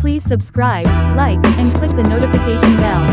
Please subscribe, like, and click the notification bell.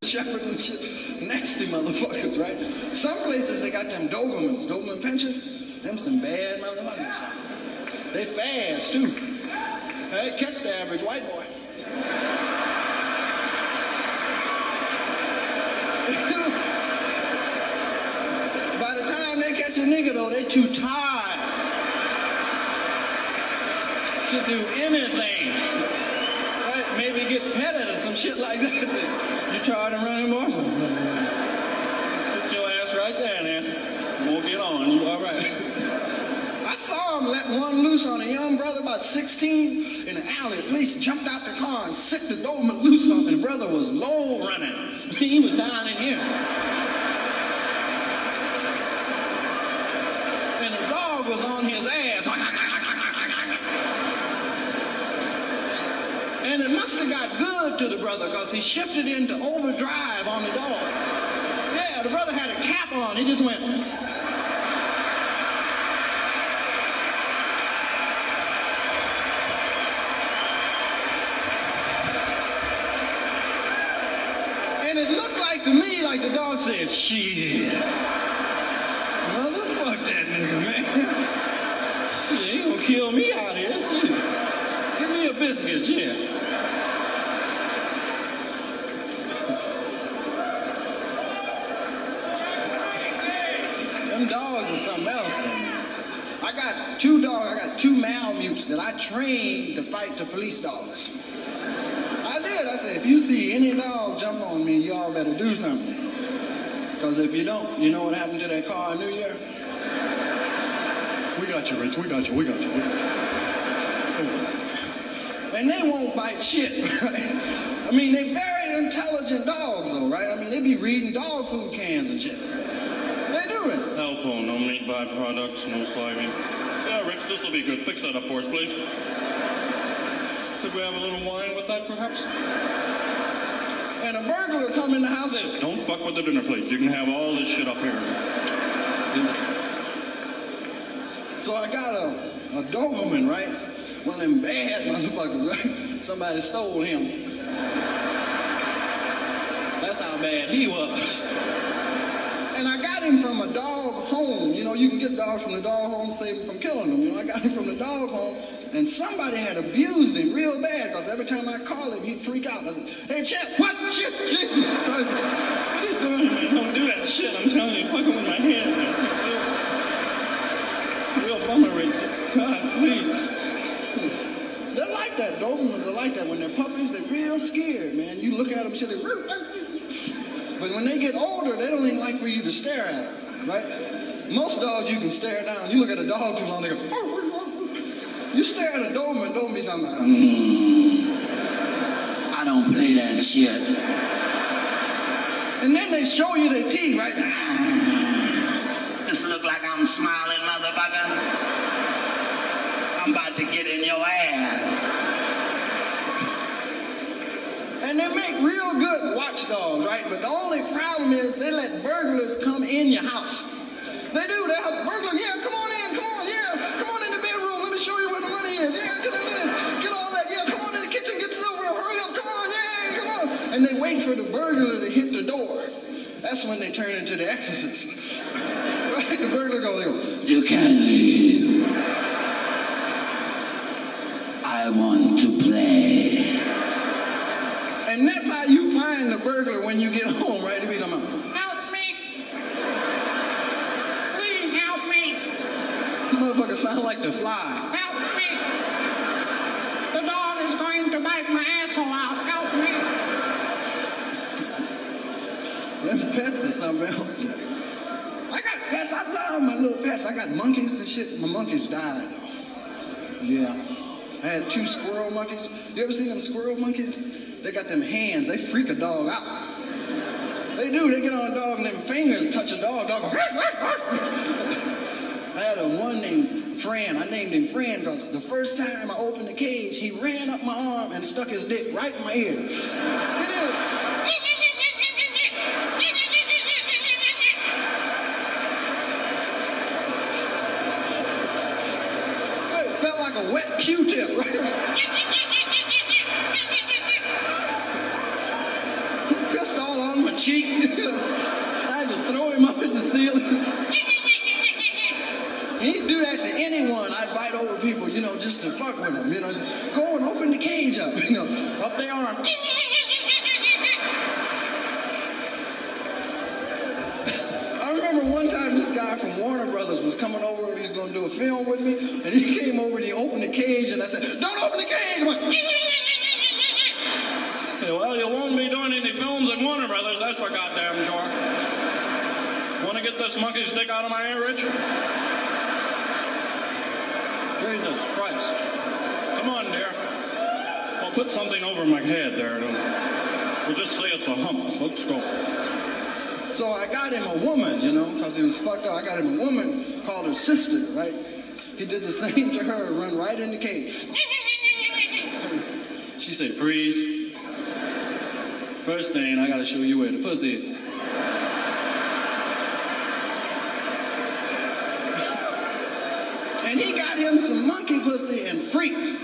Shepherds and shit, nasty motherfuckers, right? Some places they got them Doberman pinchers, them some bad motherfuckers. They fast too. They catch the average white boy. By the time they catch a nigga though, they too tired to do anything. Right? Maybe get petted or some shit like that. You tired of running more? Sit your ass right there, man. Won't get on. You all right? I saw him let one loose on a young brother about 16 in the alley. Police jumped out the car and sicked the Doberman loose on him. The brother was low running. He was down in here. And the dog was on his ass. And it must have got good to the brother because he shifted into overdrive on the dog. Yeah, the brother had a cap on. He just went. And it looked like to me like the dog said, shit. Motherfuck that nigga, man. Shit, he gonna kill me out here, shit. Give me a biscuit, shit. Them dogs are something else, man. I got two dogs, I got two Malamutes that I trained to fight the police dogs. I did. I said, if you see any dog jump on me, y'all better do something. Because if you don't, you know what happened to that car in New Year? We got you, Rich. We got you. We got you. We got you. And they won't bite shit, right? I mean, they're very intelligent dogs, though, right? I mean, they be reading dog food cans and shit. They do it. Alpo, no meat byproducts, no slimy. Yeah, Rich, this will be good. Fix that up for us, please. Could we have a little wine with that, perhaps? And a burglar come in the house and... Don't fuck with the dinner plate. You can have all this shit up here. So I got a Doberman, right? One of them bad motherfuckers, right? Somebody stole him. That's how bad he was. And I got him from a dog home. You know, you can get dogs from the dog home, save them from killing them. You know, I got him from the dog home, and somebody had abused him real bad, because every time I call him, he'd freak out. I said, hey, Chet, what? Shit, Jesus Christ. What are you doing, man? Don't do that shit. I'm telling you, fucking with my head, man. It's a real bummer, Rich. God, please. They're like that. Dobermans are like that. When they're puppies, they're real scared, man. You look at them, shit, but when they get older, they don't even like for you to stare at them, right? Most dogs you can stare down. You look at a dog too long, they go, you stare at a Doberman, don't be talking about, I don't play that shit. And then they show you their teeth, right? This look like I'm smiling, motherfucker. I'm about to get in your ass. And they make real good watchdogs, right? But the only problem is they let burglars come in your house. They do. They have burglars. Yeah, come on in. Come on. Yeah, come on in the bedroom. Let me show you where the money is. Yeah, get in there. Get all that. Yeah, come on in the kitchen. Get silver. Hurry up. Come on. Yeah, come on. And they wait for the burglar to hit the door. That's when they turn into the exorcist. Right? The burglar goes, they go, you can't leave. I want to play. And that's how you find the burglar when you get home, right? To be talking about, help me. Please help me. Motherfucker sound like the fly. Help me. The dog is going to bite my asshole out. Help me. Them pets are something else, Jack. I got pets. I love my little pets. I got monkeys and shit. My monkeys died, though. Yeah. I had 2 squirrel monkeys. You ever seen them squirrel monkeys? They got them hands. They freak a dog out. They do. They get on a dog and them fingers touch a dog. Dog goes, I had a one named Fran. I named him Fran because the first time I opened the cage, he ran up my arm and stuck his dick right in my ear. He did. a wet Q-tip, right? He pissed all on my cheek. I had to throw him up in the ceiling. He'd do that to anyone. I'd bite over people, you know, just to fuck with them. You know, go and open the cage up, you know, up their arm. I remember one time this guy from Warner Brothers was coming over. He was going to do a film with me, and he came over and he opened the cage, and I said, "Don't open the cage!" I'm like, well, you won't be doing any films at Warner Brothers, that's for goddamn sure. Want to get this monkey's dick out of my ear, Rich? Jesus Christ. Come on, dear. Well, put something over my head there. We'll just say it's a hump. Let's go. So I got him a woman, you know, because he was fucked up. I got him a woman, called her sister, right? He did the same to her, run right in the cage. She said, freeze. First thing, I gotta show you where the pussy is. And he got him some monkey pussy and freaked.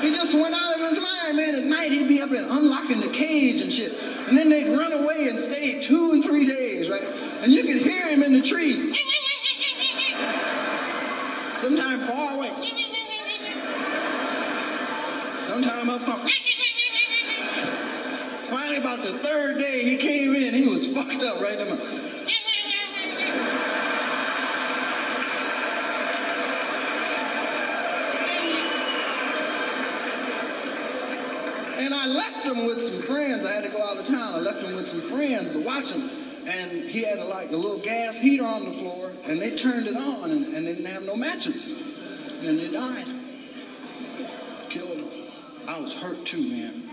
He just went out of his mind, man. At night, he'd be up and unlocking the cage and shit. And then they'd run away and stay 2 and 3 days, right? And you could hear him in the trees. Sometime far away. Sometime up. Finally, about the 3rd day, he came in. He was fucked up, right? And I left him with some friends. I had to go out of town. I left him with some friends to watch him. And he had like a little gas heater on the floor, and they turned it on, and they didn't have no matches. And they died. Killed them. I was hurt too, man.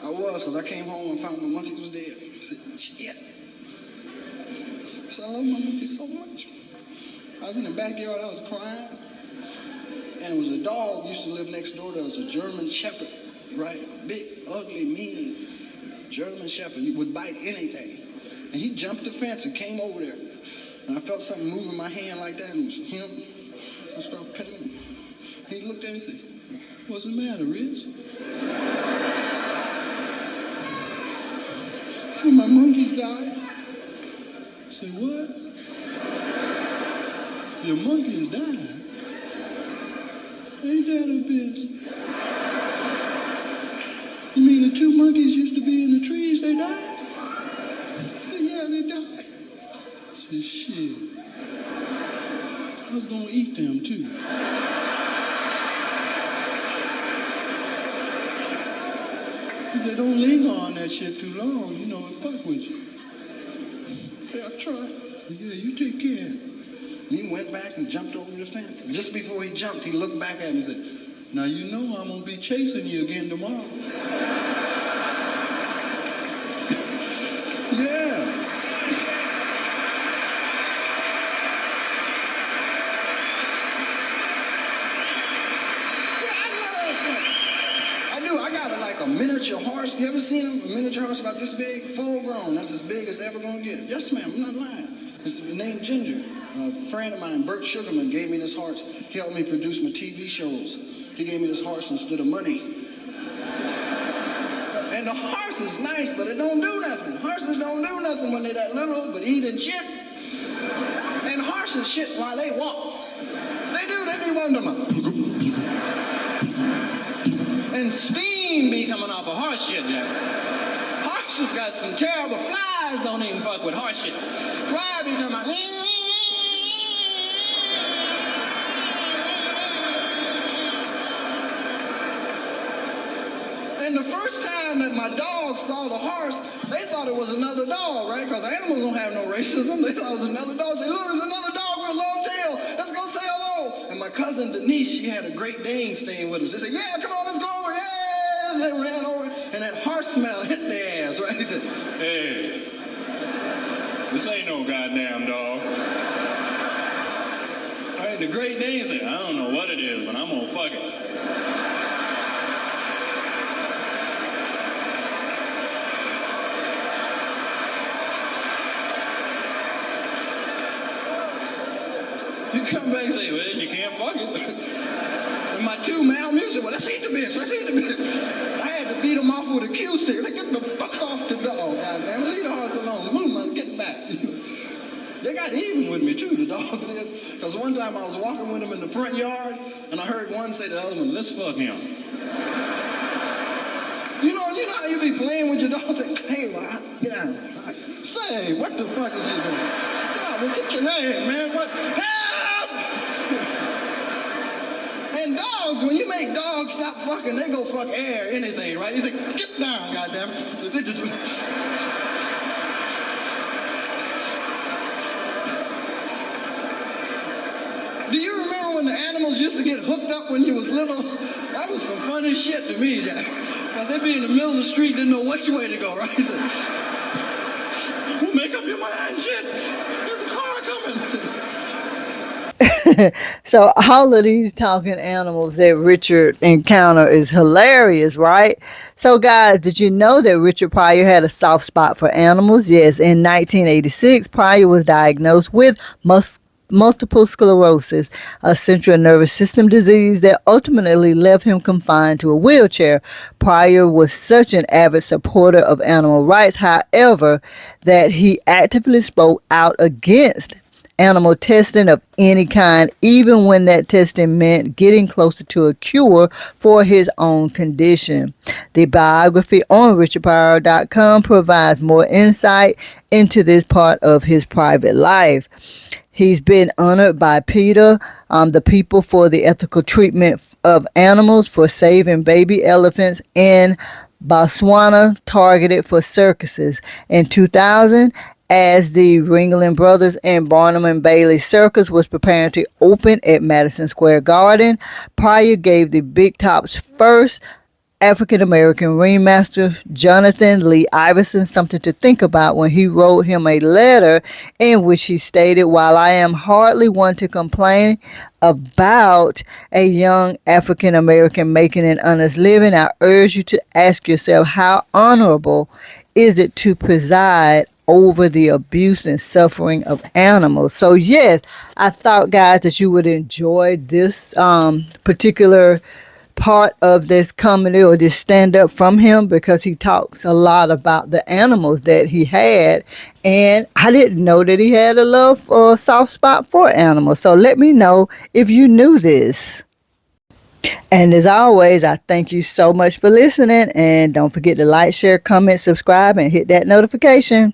I was, because I came home and found my monkey was dead. I said, shit. I said, I love my monkey so much. I was in the backyard, I was crying. And it was a dog used to live next door to us, a German Shepherd. Right, big, ugly, mean German Shepherd. He would bite anything. And he jumped the fence and came over there. And I felt something moving my hand like that, and it was him. I started petting him. He looked at me and said, "What's the matter, Rich?" I said, "My monkey's died." I said, "What? Your monkey's died? Ain't that a bitch? You mean the 2 monkeys used to be in the trees, they died?" I said, "Yeah, they died." I said, "Shit. I was gonna eat them too." He said, "Don't linger on that shit too long, you know, it fuck with you." I said, "I'll try." "Yeah, you take care." And he went back and jumped over the fence. And just before he jumped, he looked back at me and said, "Now you know I'm gonna be chasing you again tomorrow." Yeah. See, I love pets. I do. I got like a miniature horse. You ever seen them? A miniature horse about this big, full grown. That's as big as ever gonna get. Yes, ma'am. I'm not lying. It's named Ginger. A friend of mine, Bert Sugarman, gave me this horse. He helped me produce my TV shows. He gave me this horse instead of money. And the horse is nice, but it don't do nothing. Horses don't do nothing when they're that little, but eat and shit. And horses shit while they walk. They do, they be wondering. And steam be coming off of horse shit, yeah. Horses got some terrible flies, don't even fuck with horse shit. Fly be coming out. And the first time that my dog saw the horse, they thought it was another dog, right? Because animals don't have no racism. They thought it was another dog. They said, "Look, there's another dog with a long tail. Let's go say hello." And my cousin Denise, she had a Great Dane staying with us. They said, "Yeah, come on, let's go over." Yeah, and they ran over, and that horse smell hit their ass, right? He said, "Hey, this ain't no goddamn dog." Right, the Great Dane said, "I don't know what it is, but I'm gonna fuck it." You come back and say, well, you can't fuck it. And my two male music, well, let's eat the bitch, let's eat the bitch. I had to beat them off with a cue stick. I said, get the fuck off the dog, goddamn. Leave the horse alone. Move, man, get back. They got even with me, too, the dogs did. Because one time I was walking with them in the front yard, and I heard one say to the other one, let's fuck him. You know how you be playing with your dog? Say, hey, well, get out. Say, what the fuck is he doing? Get out, well, get your head, man. What? Help! And dogs, when you make dogs stop fucking, they go fuck air, anything, right? You say, get down, goddammit. So they just... Do you remember when the animals used to get hooked up when you was little? That was some funny shit to me, Jack. Because they'd be in the middle of the street, didn't know which way to go, right? So, well, make up your mind, shit. There's a car coming. So all of these talking animals that Richard encountered is hilarious, right? So guys, did you know that Richard Pryor had a soft spot for animals? Yes, in 1986, Pryor was diagnosed with multiple sclerosis, a central nervous system disease that ultimately left him confined to a wheelchair. Pryor was such an avid supporter of animal rights, however, that he actively spoke out against animal testing of any kind, even when that testing meant getting closer to a cure for his own condition. The biography on richardpryor.com provides more insight into this part of his private life. He's been honored by PETA, the People for the Ethical Treatment of Animals, for saving baby elephants in Botswana targeted for circuses. In 2000, as the Ringling Brothers and Barnum and Bailey Circus was preparing to open at Madison Square Garden, Pryor gave the Big Top's first African-American ringmaster, Jonathan Lee Iverson, something to think about when he wrote him a letter in which he stated, while I am hardly one to complain about a young African-American making an honest living, I urge you to ask yourself, how honorable is it to preside over the abuse and suffering of animals? So yes, I thought, guys, that you would enjoy this particular part of this comedy or this stand-up from him, because he talks a lot about the animals that he had, and I didn't know that he had a love or soft spot for animals. So let me know if you knew this. And as always, I thank you so much for listening, and don't forget to like, share, comment, subscribe, and hit that notification.